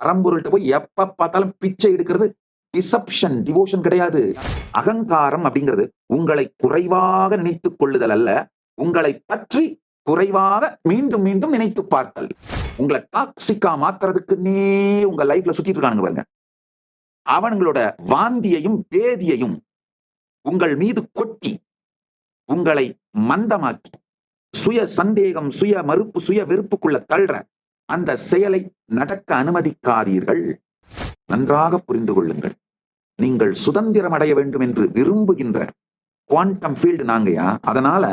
பரம்பொருள்கிட்ட போய் எப்ப பார்த்தாலும் பிச்சை எடுக்கிறது டிசப்ஷன், டிவோஷன் கிடையாது. அகங்காரம் அப்படிங்கிறது உங்களை குறைவாக நினைத்துக் கொள்ளுதல் அல்ல, உங்களை பற்றி குறைவாக மீண்டும் மீண்டும் நினைத்து பார்த்தல். உங்களை டாக்ஸிக்கா மாத்துறதுக்குன்னே உங்க லைஃப்ல சுத்திட்டு இருக்கானுங்க பாருங்க. அவனுங்களோட வாந்தியையும் பேதியையும் உங்கள் மீது கொட்டி உங்களை மந்தமாக்கி சுய சந்தேகம், சுய மறுப்பு, சுய வெறுப்புக்குள்ள தள்ளுற அந்த செயலை நடக்க அனுமதிக்காதீர்கள். நன்றாக புரிந்து கொள்ளுங்கள். நீங்கள் சுதந்திரம் அடைய வேண்டும் என்று விரும்புகின்ற குவாண்டம் ஃபீல்டு நாங்கயா. அதனால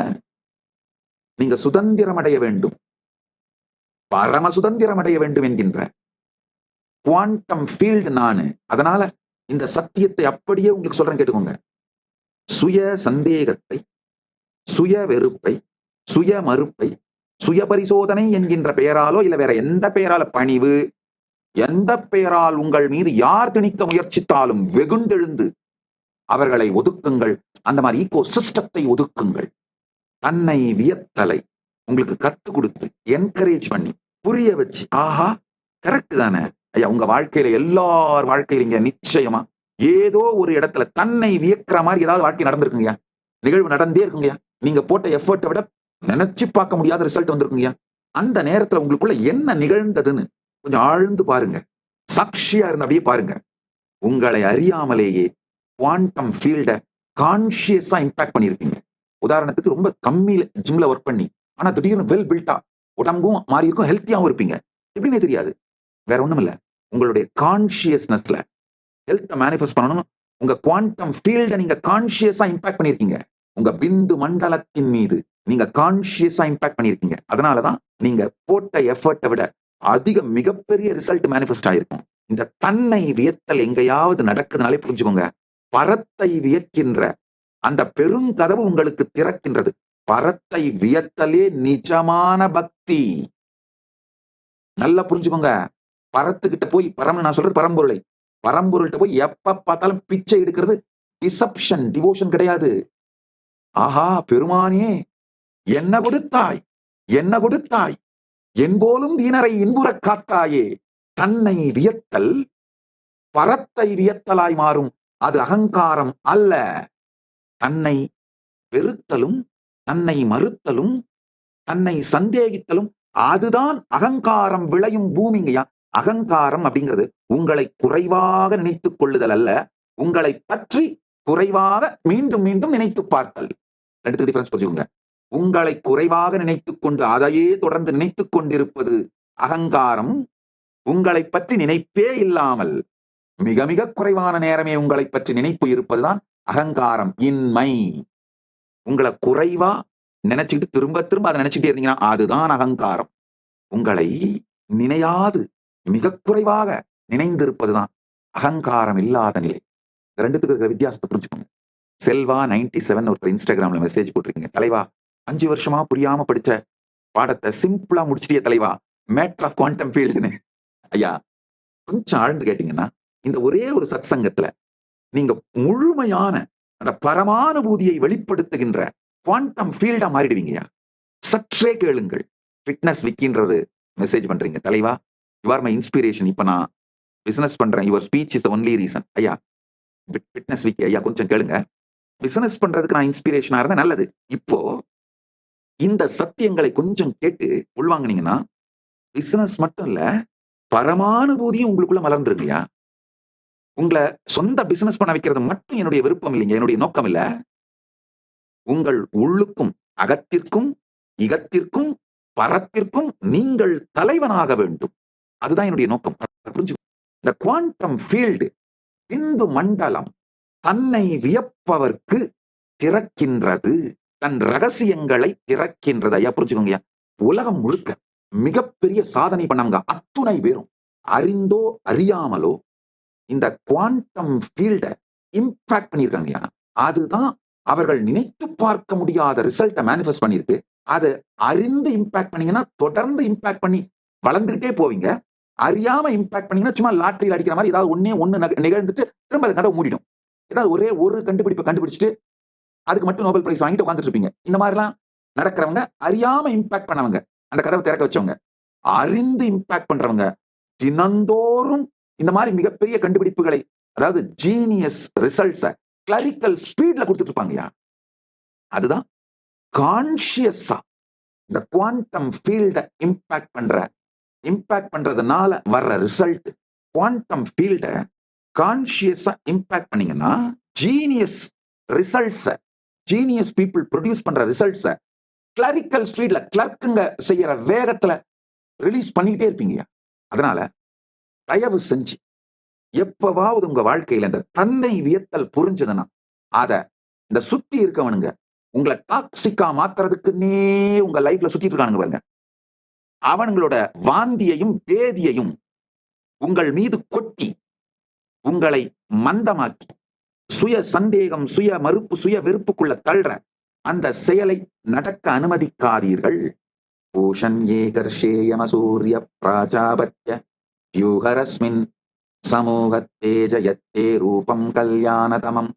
நீங்க சுதந்திரம் அடைய வேண்டும், பரம சுதந்திரம் அடைய வேண்டும் என்கின்ற குவாண்டம் ஃபீல்டு நானு. அதனால இந்த சத்தியத்தை அப்படியே உங்களுக்கு சொல்றேன், கேட்டுக்கோங்க. சுய சந்தேகத்தை, சுய வெறுப்பை, சுய மறுப்பை, சுய பரிசோதனை என்கின்ற பெயராலோ இல்ல வேற எந்த பெயரால, பணிவு, எந்த பெயரால் உங்கள் மீது யார் திணிக்க முயற்சித்தாலும் வெகுண்டெழுந்து அவர்களை ஒதுக்குங்கள். அந்த மாதிரி ஈகோ சிஸ்டத்தை ஒதுக்குங்கள். தன்னை வியத்தலை உங்களுக்கு கத்து கொடுத்து என்கரேஜ் பண்ணி புரிய வச்சு, ஆஹா கரெக்ட் தானே ஐயா, உங்க வாழ்க்கையில எல்லார் வாழ்க்கையில நிச்சயமா ஏதோ ஒரு இடத்துல தன்னை வியக்கிற மாதிரி ஏதாவது வாழ்க்கை நடந்திருக்குங்கய்யா, நிகழ்வு நடந்தே இருக்குங்கய்யா. நீங்க போட்ட எஃபர்ட்டை விட நினைச்சு பார்க்க முடியாத ரிசல்ட் வந்திருக்குங்கய்யா. அந்த நேரத்துல உங்களுக்குள்ள என்ன நிகழ்ந்ததுன்னு கொஞ்சம் ஆழ்ந்து பாருங்க, சாட்சியா இருந்து அப்படியே பாருங்க. உங்களை அறியாமலேயே குவாண்டம் ஃபீல்ட கான்சியஸா இம்பாக்ட் பண்ணியிருப்பீங்க. உதாரணத்துக்கு ரொம்ப கம்மியில ஜிம்ல ஒர்க் பண்ணி ஆனா திடீர்னு வெல் பில்டா உடம்பும் மாறி இருக்கும், ஹெல்த்தியாவும் இருப்பீங்க. எப்படின்னே தெரியாது. வேற ஒண்ணும் இல்ல, உங்களுடைய கான்சியஸ்னஸ்ல ஹெல்த்தை மேனிஃபெஸ்ட் பண்ணணும். உங்க குவாண்டம் ஃபீல்ட நீங்க கான்சியஸா இம்பாக்ட் பண்ணிருக்கீங்க. உங்க பிந்து மண்டலத்தின் மீது நீங்க கான்சியஸா இம்பாக்ட் பண்ணிருக்கீங்க. அதனாலதான் நீங்க போட்ட எஃபர்ட்டை விட அதிக மிகப்பெரிய ரிசல்ட் மேனிஃபெஸ்ட் ஆயிருக்கும். இந்த தன்னை வியத்தல் எங்கேயாவது நடக்குதுனாலே புரிஞ்சுக்கோங்க, பரத்தை வியக்கின்ற அந்த பெருங்கதவு உங்களுக்கு திறக்கின்றது. பரத்தை வியத்தலே நிஜமான பக்தி. நல்லா புரிஞ்சுக்கோங்க. பரத்துக்கிட்ட போய், பரம் நான் சொல்றது பரம்பொருளை, பரம்பொருள்கிட்ட போய் எப்ப பார்த்தாலும் பிச்சை எடுக்கிறது டிசப்ஷன், டிவோஷன் கிடையாது. ஆஹா பெருமானே என்ன கொடுத்தாய், என்ன கொடுத்தாய், என்போலும் தீனரை இன்புற காத்தாயே. தன்னை வியத்தல் பரத்தை வியத்தலாய் மாறும். அது அகங்காரம் அல்ல. தன்னை வெறுத்தலும், தன்னை மறுத்தலும், தன்னை சந்தேகித்தலும் அதுதான் அகங்காரம் விளையும் பூமிங்கய்யா. அகங்காரம் அப்படிங்கிறது உங்களை குறைவாக நினைத்துக் கொள்ளுதல் அல்ல, உங்களை பற்றி குறைவாக மீண்டும் மீண்டும் நினைத்து பார்த்தல். ரெண்டுத்துக்கு டிஃபரன்ஸ் புரிஞ்சுக்கோங்க. உங்களை குறைவாக நினைத்துக் கொண்டு அதையே தொடர்ந்து நினைத்துக் கொண்டிருப்பது அகங்காரம். உங்களை பற்றி நினைப்பே இல்லாமல் மிக மிக குறைவான நேரமே உங்களை பற்றி நினைப்பு இருப்பதுதான் அகங்காரம், இன்மை. உங்களை குறைவா நினைச்சுக்கிட்டு திரும்ப திரும்ப அதை நினைச்சுட்டே இருந்தீங்கன்னா அதுதான் அகங்காரம். உங்களை நினையாது மிக குறைவாக நினைந்திருப்பதுதான் அகங்காரம் இல்லாத நிலை. ரெண்டுத்துக்கு இருக்கிற வித்தியாசத்தை புரிஞ்சுக்கோங்க. செல்வா 97 ஒருத்தர் இன்ஸ்டாகிராம்ல மெசேஜ் போட்டிருக்கீங்க, தலைவா 5 வருஷமா புரியாம படிச்ச பாடத்தை சிம்பிளா முடிச்சிட்டிய தலைவா, மேட்டர் ஆஃப் குவாண்டம் ஃபீல்டுன்னு. ஐயா கொஞ்சம் ஆழ்ந்து கேட்டீங்கன்னா இந்த ஒரே ஒரு சத் சங்கத்துல நீங்க முழுமையான அந்த பரமானுபூதியை வெளிப்படுத்துகின்ற குவாண்டம் ஃபீல்டா மாறிடுவீங்கயா. சற்றே கேளுங்கள். ஃபிட்னஸ் விக்கின்றது மெசேஜ் பண்றீங்க, தலைவா யூ ஆர் மை இன்ஸ்பிரேஷன், இப்ப நான் பிசினஸ் பண்றேன், your speech is the only reason. ஐயா ஃபிட்னஸ் விக்கி ஐயா கொஞ்சம் கேளுங்க. பிசினஸ் பண்றதுக்கு நான் இன்ஸ்பிரேஷனா இருந்தேன், நல்லது. இப்போ இந்த சத்தியங்களை கொஞ்சம் கேட்டு உள்வாங்கினீங்கன்னா பிசினஸ் மட்டும் இல்ல பரமானுபூதியும் உங்களுக்குள்ள மலர்ந்துருங்கய்யா. உங்களை சொந்த பிசினஸ் பண்ண வைக்கிறது மட்டும் என்னுடைய விருப்பம் இல்லைங்க, என்னுடைய நோக்கம் இல்ல. உங்கள் உள்ளுக்கும் அகத்திற்கும் இகத்திற்கும் பரத்திற்கும் நீங்கள் தலைவனாக வேண்டும். அதுதான் என்னுடைய நோக்கம். புரிஞ்சு. இந்த குவாண்டம் ஃபீல்டு பிந்து மண்டலம் தன்னை வியப்பவர்க்கு திறக்கின்றது, தன் ரகசியங்களை திறக்கின்றது. ஐயா புரிஞ்சுக்கோங்க. உலகம் முழுக்க மிகப்பெரிய சாதனை பண்ணவங்க அத்துணை பேரும் அறிந்தோ அறியாமலோ இந்த குவாண்டம் ஃபீல்ட இம்பாக்ட் பண்ணியிருக்காங்கய்யா. அதுதான் அவர்கள் நினைத்து பார்க்க முடியாத ரிசல்ட்டை மேனிஃபெஸ்ட் பண்ணிருக்கு. அதை அறிந்து இம்பாக்ட் பண்ணீங்கன்னா தொடர்ந்து இம்பாக்ட் பண்ணி வளர்ந்துகிட்டே போவீங்க. அறியாம இம்பாக்ட் பண்ணீங்கன்னா சும்மா லாட்டரியில் அடிக்கிற மாதிரி ஏதாவது ஒண்ணு நிகழ்ந்துட்டு திரும்ப அந்த கதை மூடிடும். ஏதாவது ஒரே ஒரு கண்டுபிடிப்பை கண்டுபிடிச்சிட்டு அதுக்கு மட்டும் நோபல் பிரைஸ் வாங்கிட்டு உட்காந்துட்டு இருப்பீங்க. இந்த மாதிரிலாம் நடக்கிறவங்க அறியாம இம்பாக்ட் பண்ணவங்க, அந்த கதவை திறக்க வச்சவங்க. அறிந்து இம்பாக்ட் பண்றவங்க தினந்தோறும் இந்த மாதிரி மிகப்பெரிய கண்டுபிடிப்புகளை, அதாவது ஜீனியஸ் ரிசல்ட்ஸ கிளரிக்கல் ஸ்பீட்ல கொடுத்துட்டு இருப்பாங்கயா. அதுதான் கான்சியஸா இந்த குவாண்டம் ஃபீல்ட இம்பாக்ட் பண்றதுனால வர்ற ரிசல்ட். குவாண்டம் ஃபீல்ட கான்சியஸா இம்பாக்ட் பண்ணீங்கன்னா genius results, genius people produce பண்ற ரிசல்ட்ஸ கிளரிக்கல் ஸ்பீட்ல, கிளர்க்குங்க செய்யற வேகத்துல ரிலீஸ் பண்ணிக்கிட்டே இருப்பீங்க. அதனால தயவு செஞ்சு எப்பவாவது உங்க வாழ்க்கையில இந்த தன்னை வியத்தல் புரிஞ்சதுன்னா அத இந்த சுத்தி இருக்கவனுங்க உங்களை டாக்ஸிக்கா மாத்துறதுக்குன்னே உங்க லைஃப்ல சுத்திட்டு இருக்கானுங்க பாருங்க, அவனுங்களோட வாந்தியையும் வேதியையும் உங்கள் மீது கொட்டி உங்களை மந்தமாக்கி சுய சந்தேகம், சுய மறுப்பு, சுய வெறுப்புக்குள்ள தள்ளுற அந்த செயலை நடக்க அனுமதிக்காதீர்கள். பூஷன் ஏகர்ஷேயம சூரிய பிராஜாபத்ய யூஹரஸ்மின் சமூகத்தே ஜயத்தே ரூபம் கல்யாணதமம்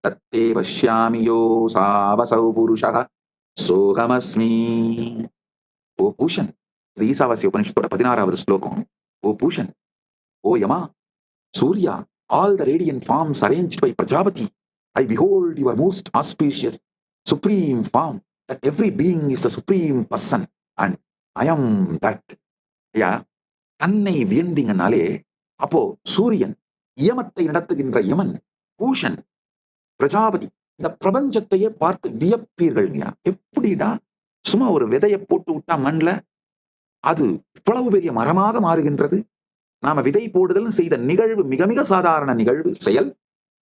தத்தே பஷ்யாமி யோ சாவசௌ புருஷः சோகமஸ்மி. ஓ பூஷன், இது ஈசாவாசிய உபனிஷத்தோட 16வது ஸ்லோகம். ஓ பூஷன், ஓ யமா, Surya, all the radiant forms arranged by Prajapati, I behold your most auspicious supreme form, that every being is a supreme person and I am that. ஐயா, தன்னை வியந்தீங்கனாலே அப்போ சூரியன், யமத்தை நடத்துகின்ற யமன், பூஷன், பிரஜாபதி, இந்த பிரபஞ்சத்தையே பார்த்து வியப்பீர்கள். எப்படிடா, சும்மா ஒரு விதையை போட்டு விட்டா மண்ல அது இவ்வளவு பெரிய மரமாக மாறுகின்றது. நாம விதை போடுதல் செய்த நிகழ்வு மிக மிக சாதாரண நிகழ்வு செயல்.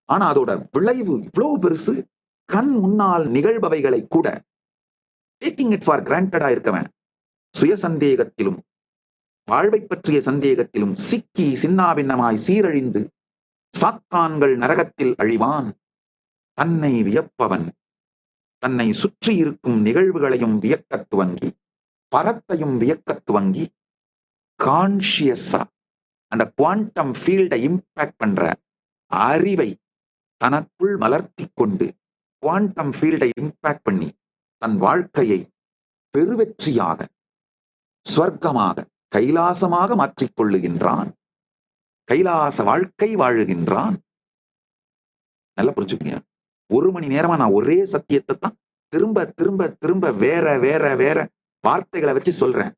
ஆனா அதோட விளைவு இவ்வளவு பெருசு. கண் முன்னால் நிகழ்பவைகளை கூட டேக்கிங் இட் ஃபார் கிராண்டடா இருக்கவன் சுய சந்தேகத்திலும் வாழ்வை பற்றிய சந்தேகத்திலும் சிக்கி சின்னாபின்னமாய் சீரழிந்து சாத்தான்கள் நரகத்தில் அழிவான். தன்னை வியப்பவன் தன்னை சுற்றி இருக்கும் நிகழ்வுகளையும் வியக்கத் துவங்கி, பரத்தையும் வியக்கத் துவங்கி, கான்சியஸா அந்த குவாண்டம் ஃபீல்டை இம்பாக்ட் பண்ற அறிவை தனக்குள் மலர்த்தி கொண்டு குவாண்டம் ஃபீல்டை இம்பாக்ட் பண்ணி தன் வாழ்க்கையை பெருவெற்றியாக, ஸ்வர்க்கமாக, கைலாசமாக மாற்றிக் கொள்ளுகின்றான். கைலாச வாழ்க்கை வாழுகின்றான். நல்லா புரிஞ்சுக்கங்க. 1 மணி நேரமா நான் ஒரே சத்தியத்தை தான் திரும்ப திரும்ப திரும்ப வேற வேற வேற வார்த்தைகளை வச்சு சொல்றேன்.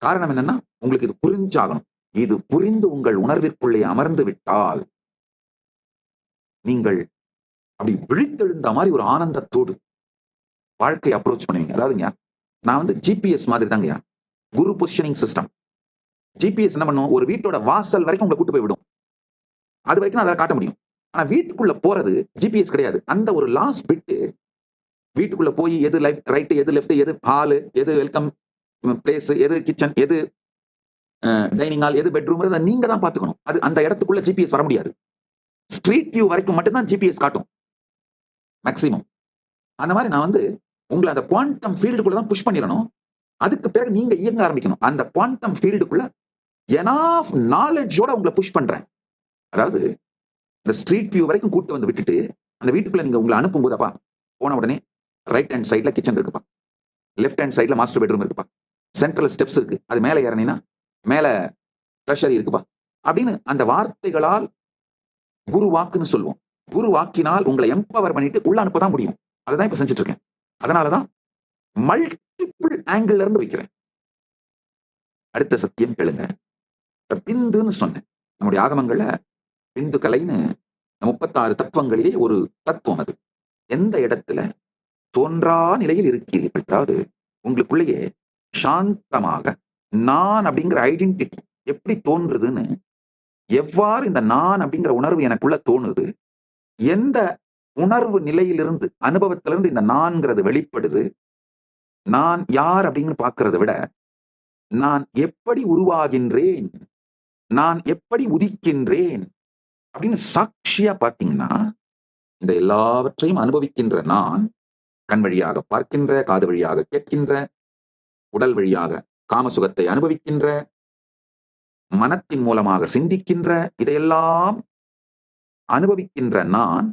காரணம் என்னன்னா, உங்களுக்கு இது புரிஞ்சாகணும். இது புரிந்து உங்கள் உணர்விற்குள்ளே அமர்ந்து விட்டால் நீங்கள் அப்படி விழித்தெழுந்த மாதிரி ஒரு ஆனந்தத்தோடு வாழ்க்கை அப்ரோச் பண்ணுவீங்க. அதாவதுங்க, நான் ஜிபிஎஸ் மாதிரி தாங்கய்யா, குரு பொசிஷனிங் சிஸ்டம். ஜிபிஎஸ் என்ன பண்ணும், ஒரு வீட்டோட வாசல் வரைக்கும் உங்களை கூட்டு போய் விடும். அது வரைக்கும் அதை காட்ட முடியும். ஆனா வீட்டுக்குள்ள போறது ஜிபிஎஸ் கிடையாது. அந்த ஒரு லாஸ்ட் பிட்டு வீட்டுக்குள்ள போய் எது ரைட், எது லெஃப்ட், எது ஹாலு, எது வெல்கம் பிளேஸ், எது கிச்சன், எது டைனிங் ஹால், எது பெட்ரூம், நீங்க தான் பாத்துக்கணும். அது அந்த இடத்துக்குள்ள ஜிபிஎஸ் வர முடியாது. ஸ்ட்ரீட் வியூ வரைக்கும் மட்டும்தான் ஜிபிஎஸ் காட்டும் மேக்சிமம். அந்த மாதிரி நான் உங்களை அந்த குவாண்டம் ஃபீல்டுக்குள்ள தான் புஷ் பண்ணிடணும். அதுக்கு பிறகு நீங்க இயங்க ஆரம்பிக்கணும். அந்த குவாண்டம் ஃபீல்டுக்குள்ள எனாஃப் நாலேஜோட உங்களை புஷ் பண்றேன். அதாவது இந்த ஸ்ட்ரீட் வியூ வரைக்கும் கூட்டு வந்து விட்டுட்டு அந்த வீட்டுக்குள்ள நீங்க உங்களை அனுப்பும் போதப்பா, போன உடனே ரைட் ஹேண்ட் சைட்ல கிச்சன் இருக்குப்பா, லெஃப்ட் ஹேண்ட் சைட்ல மாஸ்டர் பெட்ரூம் இருக்குப்பா, சென்ட்ரல் ஸ்டெப்ஸ் இருக்கு, அது மேல ஏறினா மேல ட்ரெஷரி இருக்குப்பா அப்படின்னு அந்த வார்த்தைகளால் குரு வாக்குன்னு சொல்லுவோம். குரு வாக்கினால் உங்களை எம்பவர் பண்ணிட்டு உள்ள அனுப்பதான் முடியும். அதுதான் இப்ப செஞ்சுட்டு இருக்கேன். அதனாலதான் மல்டிபிள் ஆங்கிள் இருந்து வைக்கிறேன். அடுத்த சத்தியம் கேளுங்க. பிந்துன்னு சொன்னேன். நம்முடைய ஆகமங்கள்ல பிந்து கலைன்னு 36 தத்துவங்களிலே ஒரு தத்துவம். அது எந்த இடத்துல தோன்றா நிலையில் இருக்கிறீர்கள், அதாவது உங்களுக்குள்ளேயே சாந்தமாக நான் அப்படிங்கிற ஐடென்டிட்டி எப்படி தோன்றுதுன்னு, எவ்வாறு இந்த நான் அப்படிங்கிற உணர்வு எனக்குள்ள தோணுது, எந்த உணர்வு நிலையிலிருந்து, அனுபவத்திலிருந்து இந்த நான்கிறது வெளிப்படுது, நான் யார் அப்படின்னு பார்க்கறத விட நான் எப்படி உருவாகின்றேன், நான் எப்படி உதிக்கின்றேன் அப்படின்னு சாட்சியா பார்த்தீங்கன்னா, இந்த எல்லாவற்றையும் அனுபவிக்கின்ற நான், கண் வழியாக பார்க்கின்ற, காது வழியாக கேட்கின்ற, உடல் வழியாக காமசுகத்தை அனுபவிக்கின்ற, மனத்தின் மூலமாக சிந்திக்கின்ற, இதையெல்லாம் அனுபவிக்கின்ற நான்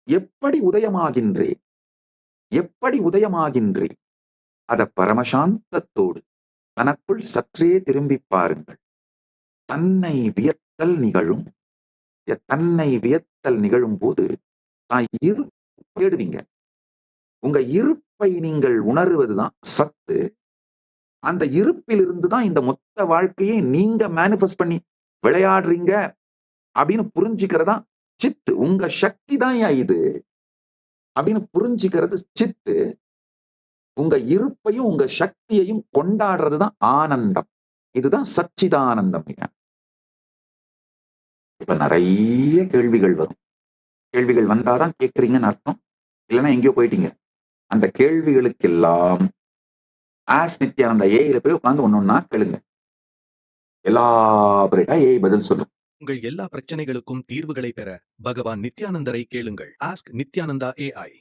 எப்படி உதயமாகின்றேன், எப்படி உதயமாகின்றேன், அத பரமசாந்தத்தோடு தனக்குள் சற்றே திரும்பி பாருங்கள். தன்னை வியத்தல் நிகழும். தன்னை வியத்தல் நிகழும் போது தான் தேடுவீங்க. உங்க இருப்பை நீங்கள் உணர்வதுதான் சத்து. அந்த இருப்பிலிருந்து தான் இந்த மொத்த வாழ்க்கையை நீங்க மேனிஃபெஸ்ட் பண்ணி விளையாடுறீங்க அப்படின்னு புரிஞ்சுக்கிறதா சித்து. உங்க சக்தி தான் இது அப்படின்னு புரிஞ்சுக்கிறது சித்து. உங்க இருப்பையும் உங்க சக்தியையும் கொண்டாடுறதுதான் ஆனந்தம். இதுதான் சச்சிதானந்தம். இப்ப நிறைய கேள்விகள் வரும். கேள்விகள் வந்தாதான் கேட்கறீங்கன்னு அர்த்தம். இல்லைன்னா எங்கேயோ போயிட்டீங்க. அந்த கேள்விகளுக்கெல்லாம் ஆஸ் நித்யானந்தா ஏஐல போய் உட்கார்ந்து ஒன்னொன்னா கேளுங்க. எல்லாபரேட்டா ஏஐ பதில் சொல்லும். உங்கள் எல்லா பிரச்சனைகளுக்கும் தீர்வுகளை பெற பகவான் நித்யானந்தரை கேளுங்கள். Ask Nithyananda AI.